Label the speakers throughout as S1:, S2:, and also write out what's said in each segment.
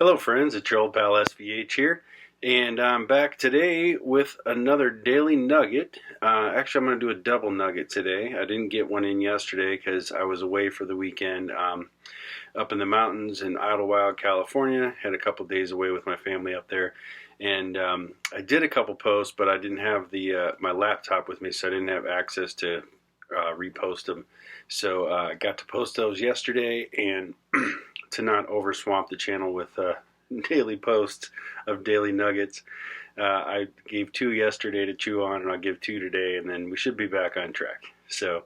S1: Hello friends, it's your old pal SVH here, and I'm back today with another Daily Nugget. Actually, I'm going to do a double nugget today. I didn't get one in yesterday because I was away for the weekend up in the mountains in Idlewild, California. Had a couple days away with my family up there, and I did a couple posts, but I didn't have my laptop with me, so I didn't have access to repost them. So I got to post those yesterday, and to not overswamp the channel with daily posts of daily nuggets, I gave 2 yesterday to chew on, and I'll give 2 today, and then we should be back on track. So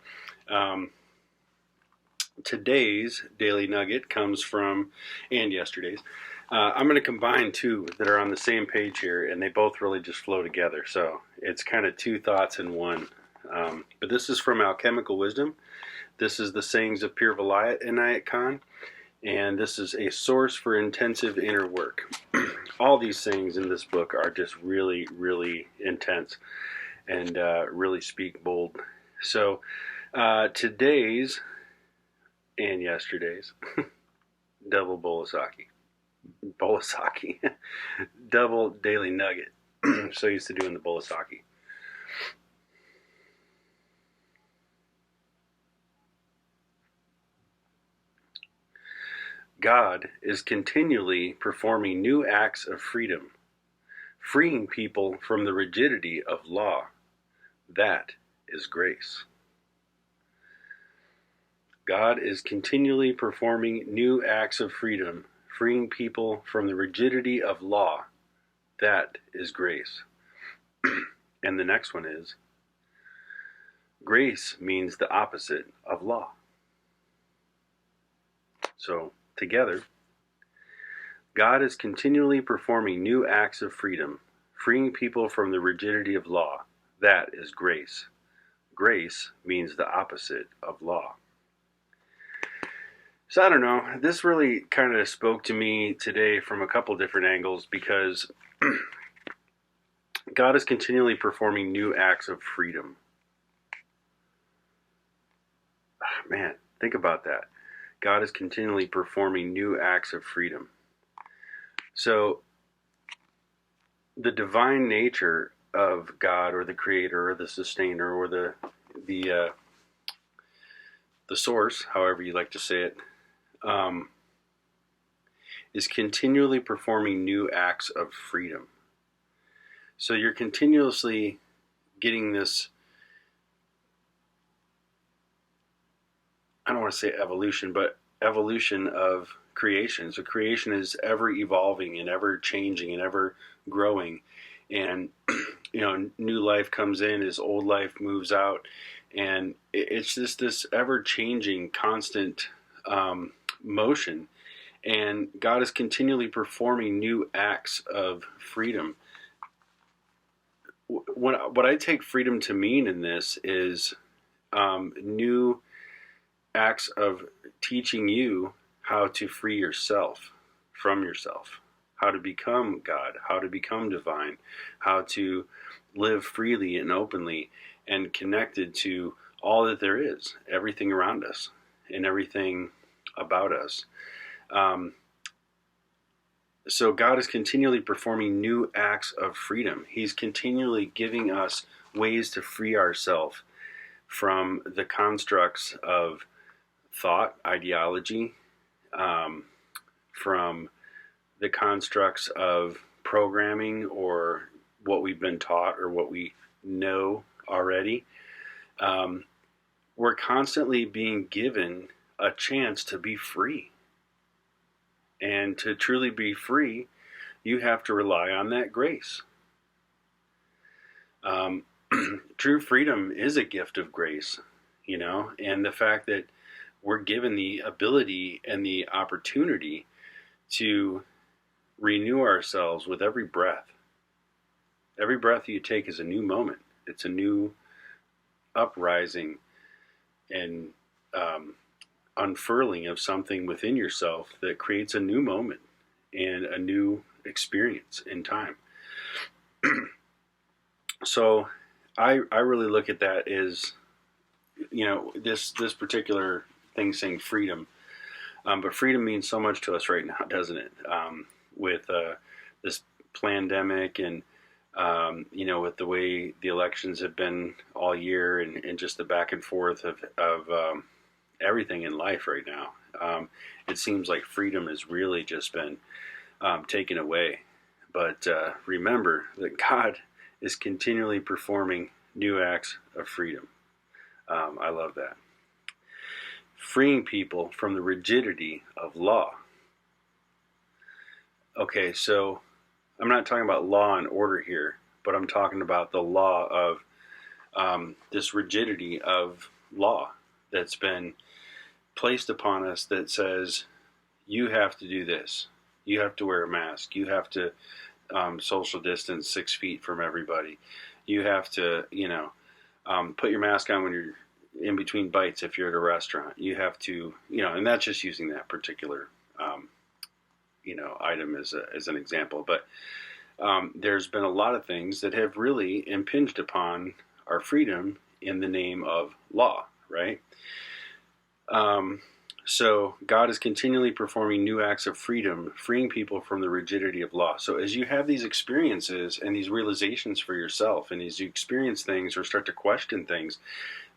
S1: today's daily nugget comes from, and yesterday's, I'm going to combine 2 that are on the same page here, and they both really just flow together. So it's kind of 2 thoughts in one. But this is from Alchemical Wisdom. This is the sayings of Pir Vilayat Inayat Khan. And this is a source for intensive inner work. All these sayings in this book are just really, really intense and really speak bold. So today's and yesterday's double bolasaki, double daily nugget. So used to doing the bolasaki. God is continually performing new acts of freedom, freeing people from the rigidity of law. That is grace. God is continually performing new acts of freedom, freeing people from the rigidity of law. That is grace. And the next one is, grace means the opposite of law. So, together, God is continually performing new acts of freedom, freeing people from the rigidity of law. That is grace. Grace means the opposite of law. So I don't know, this really kind of spoke to me today from a couple different angles, because God is continually performing new acts of freedom. Man, think about that. God is continually performing new acts of freedom. So the divine nature of God, or the creator, or the sustainer, or the source, however you like to say it, is continually performing new acts of freedom. So you're continuously getting this, I don't want to say evolution, but evolution of creation. So creation is ever evolving and ever changing and ever growing. And, new life comes in as old life moves out. And it's just this ever changing, constant motion. And God is continually performing new acts of freedom. What I take freedom to mean in this is new acts of teaching you how to free yourself from yourself, how to become God, how to become divine, how to live freely and openly and connected to all that there is, everything around us and everything about us. So God is continually performing new acts of freedom. He's continually giving us ways to free ourselves from the constructs of thought, ideology, from the constructs of programming or what we've been taught or what we know already. We're constantly being given a chance to be free. And to truly be free, you have to rely on that grace. True freedom is a gift of grace, and the fact that we're given the ability and the opportunity to renew ourselves with every breath. Every breath you take is a new moment. It's a new uprising and unfurling of something within yourself that creates a new moment and a new experience in time. So I really look at that as, this particular thing saying freedom. But freedom means so much to us right now, doesn't it? with this pandemic and with the way the elections have been all year and just the back and forth of everything in life right now. It seems like freedom has really just been taken away. But remember that God is continually performing new acts of freedom. I love that. Freeing people from the rigidity of law. Okay, so I'm not talking about law and order here, but I'm talking about the law of this rigidity of law that's been placed upon us that says you have to do this. You have to wear a mask. You have to social distance 6 feet from everybody. You have to, put your mask on when you're in between bites if you're at a restaurant. You have to, and that's just using that particular, item as an example. But there's been a lot of things that have really impinged upon our freedom in the name of law, right? So God is continually performing new acts of freedom, freeing people from the rigidity of law. So as you have these experiences and these realizations for yourself, and as you experience things or start to question things,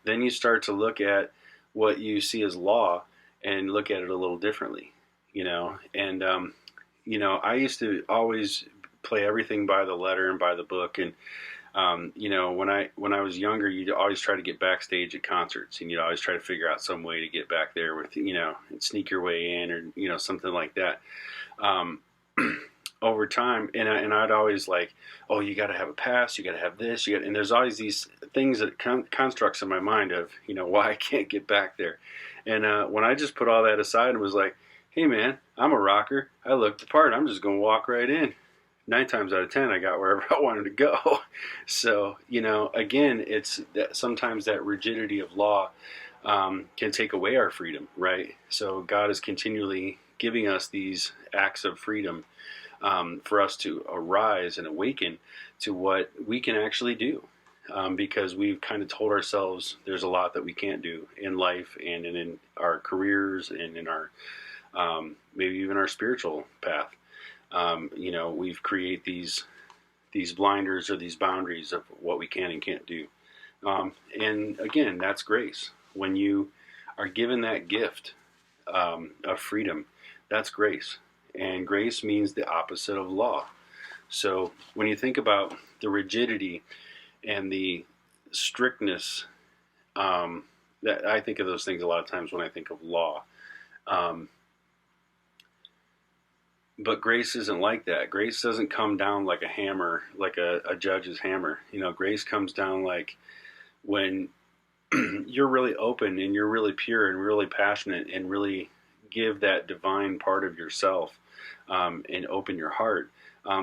S1: then you start to look at what you see as law and look at it a little differently, And, I used to always play everything by the letter and by the book. And when I was younger, you'd always try to get backstage at concerts, and you'd always try to figure out some way to get back there with, and sneak your way in, or something like that. Over time, and I'd always like, oh, you got to have a pass, you got to have this, and there's always these things that constructs in my mind of, why I can't get back there. And when I just put all that aside and was like, hey man, I'm a rocker, I look the part, I'm just going to walk right in. 9 times out of 10, I got wherever I wanted to go. So, again, it's that sometimes that rigidity of law can take away our freedom, right? So God is continually giving us these acts of freedom for us to arise and awaken to what we can actually do. Because we've kind of told ourselves there's a lot that we can't do in life and in our careers and in our maybe even our spiritual path. We've created these blinders or these boundaries of what we can and can't do. And again, that's grace. When you are given that gift of freedom, that's grace. And grace means the opposite of law. So when you think about the rigidity and the strictness, that I think of those things a lot of times when I think of law. But grace isn't like that. Grace doesn't come down like a hammer, like a judge's hammer. Grace comes down like when you're really open and you're really pure and really passionate and really give that divine part of yourself and open your heart.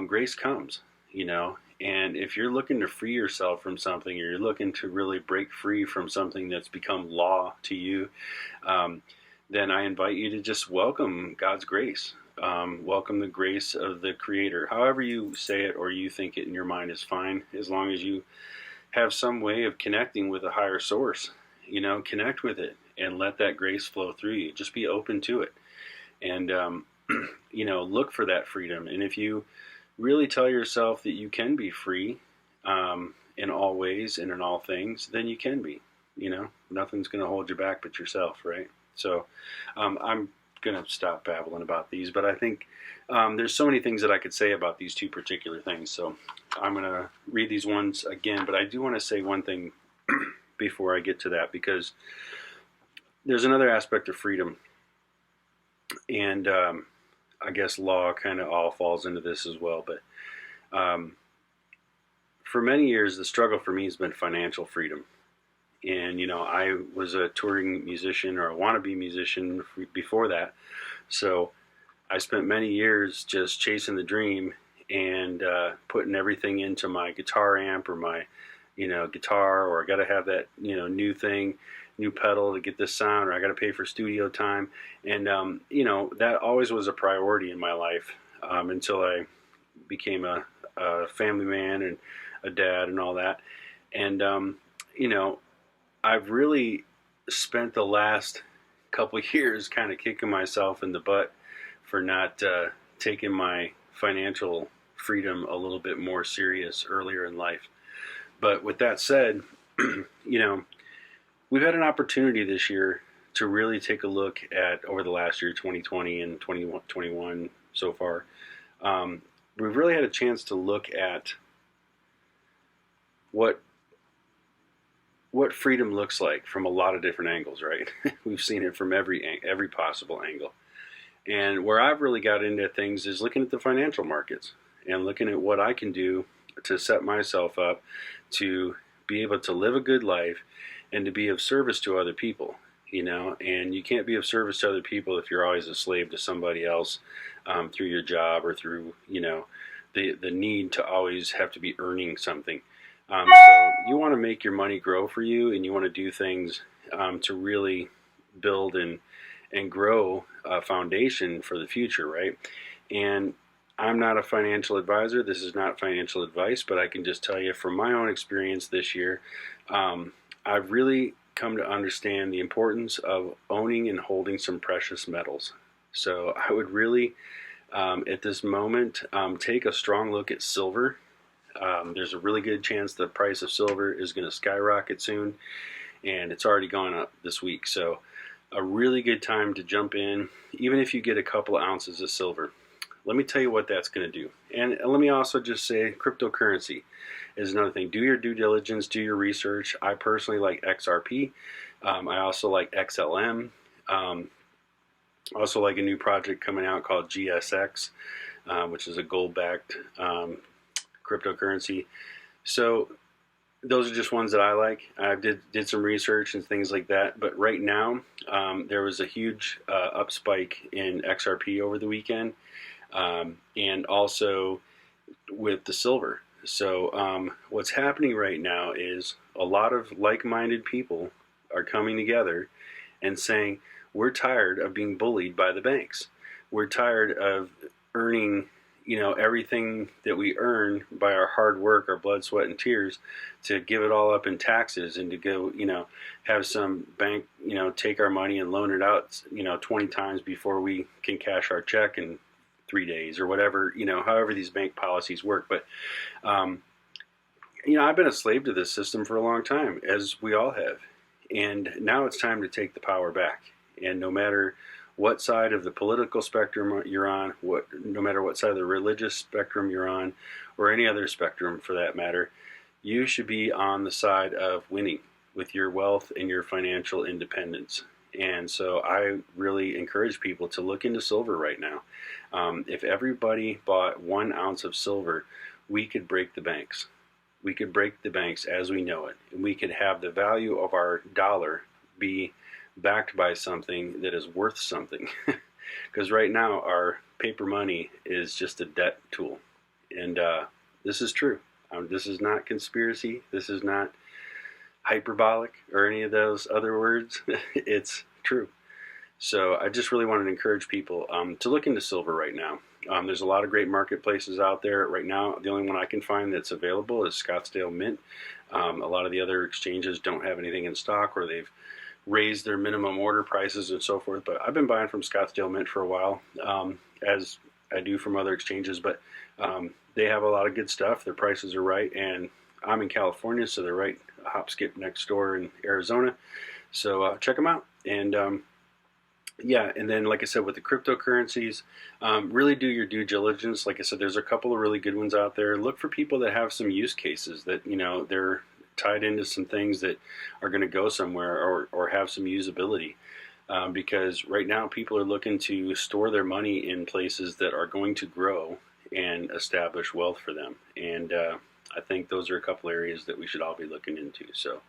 S1: Grace comes, And if you're looking to free yourself from something, or you're looking to really break free from something that's become law to you, then I invite you to just welcome God's grace. Welcome the grace of the Creator. However you say it or you think it in your mind is fine, as long as you have some way of connecting with a higher source. Connect with it and let that grace flow through you. Just be open to it, and look for that freedom. And if you really tell yourself that you can be free in all ways and in all things, then you can be. Nothing's going to hold you back but yourself, right? So I'm going to stop babbling about these, but I think there's so many things that I could say about these two particular things. So I'm going to read these ones again, but I do want to say one thing before I get to that, because there's another aspect of freedom, and I guess law kind of all falls into this as well. But for many years, the struggle for me has been financial freedom. And, I was a touring musician, or a wannabe musician before that. So I spent many years just chasing the dream and putting everything into my guitar amp or my, guitar, or I got to have that, new pedal to get this sound, or I got to pay for studio time. And, that always was a priority in my life until I became a family man and a dad and all that. And, I've really spent the last couple of years kind of kicking myself in the butt for not taking my financial freedom a little bit more serious earlier in life. But with that said, we've had an opportunity this year to really take a look at, over the last year, 2020 and 2021 so far. We've really had a chance to look at what freedom looks like from a lot of different angles, right? We've seen it from every possible angle. And where I've really got into things is looking at the financial markets and looking at what I can do to set myself up to be able to live a good life and to be of service to other people, and you can't be of service to other people if you're always a slave to somebody else, through your job or through, the need to always have to be earning something. So you want to make your money grow for you, and you want to do things to really build and grow a foundation for the future, right? And I'm not a financial advisor. This is not financial advice, but I can just tell you from my own experience this year, I've really come to understand the importance of owning and holding some precious metals. So I would really, at this moment, take a strong look at silver. There's a really good chance the price of silver is going to skyrocket soon, and it's already gone up this week. So a really good time to jump in, even if you get a couple of ounces of silver. Let me tell you what that's going to do. And let me also just say cryptocurrency is another thing. Do your due diligence, do your research. I personally like XRP. I also like XLM. Also like a new project coming out called GSX, which is a gold-backed cryptocurrency. So those are just ones that I like. I did some research and things like that. But right now, there was a huge up spike in XRP over the weekend. And also with the silver. So what's happening right now is a lot of like-minded people are coming together and saying, we're tired of being bullied by the banks. We're tired of earning, everything that we earn by our hard work, our blood, sweat, and tears, to give it all up in taxes and to go, have some bank, take our money and loan it out, 20 times before we can cash our check in 3 days or whatever, however these bank policies work. But, I've been a slave to this system for a long time, as we all have. And now it's time to take the power back. And no matter what side of the political spectrum you're on, no matter what side of the religious spectrum you're on, or any other spectrum for that matter, you should be on the side of winning with your wealth and your financial independence. And so I really encourage people to look into silver right now. If everybody bought 1 ounce of silver, we could break the banks. We could break the banks as we know it. And we could have the value of our dollar be backed by something that is worth something. Because right now our paper money is just a debt tool. And this is true. This is not conspiracy. This is not hyperbolic or any of those other words. It's true. So I just really wanted to encourage people to look into silver right now. There's a lot of great marketplaces out there right now. The only one I can find that's available is Scottsdale Mint. A lot of the other exchanges don't have anything in stock, or they've raised their minimum order prices and so forth. But I've been buying from Scottsdale Mint for a while, as I do from other exchanges. But they have a lot of good stuff. Their prices are right, and I'm in California, so they're right a hop skip next door in Arizona. So check them out. And and then like I said, with the cryptocurrencies, really do your due diligence. Like I said, there's a couple of really good ones out there. Look for people that have some use cases that, they're tied into some things that are going to go somewhere or have some usability. Because right now people are looking to store their money in places that are going to grow and establish wealth for them. And I think those are a couple areas that we should all be looking into. So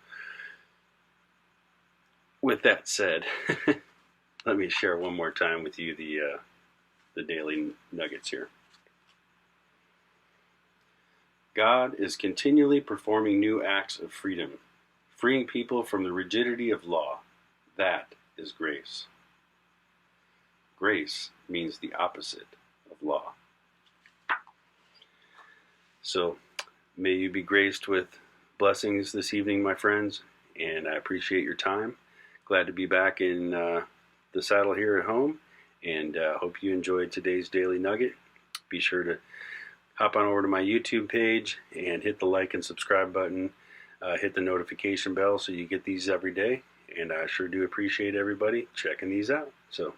S1: with that said, let me share one more time with you the daily nuggets here. God is continually performing new acts of freedom, freeing people from the rigidity of law. That is grace. Grace means the opposite of law. So may you be graced with blessings this evening, my friends, and I appreciate your time. Glad to be back in the saddle here at home, and hope you enjoyed today's Daily Nugget. be sure to hop on over to my YouTube page and hit the like and subscribe button. Hit the notification bell so you get these every day. And I sure do appreciate everybody checking these out. So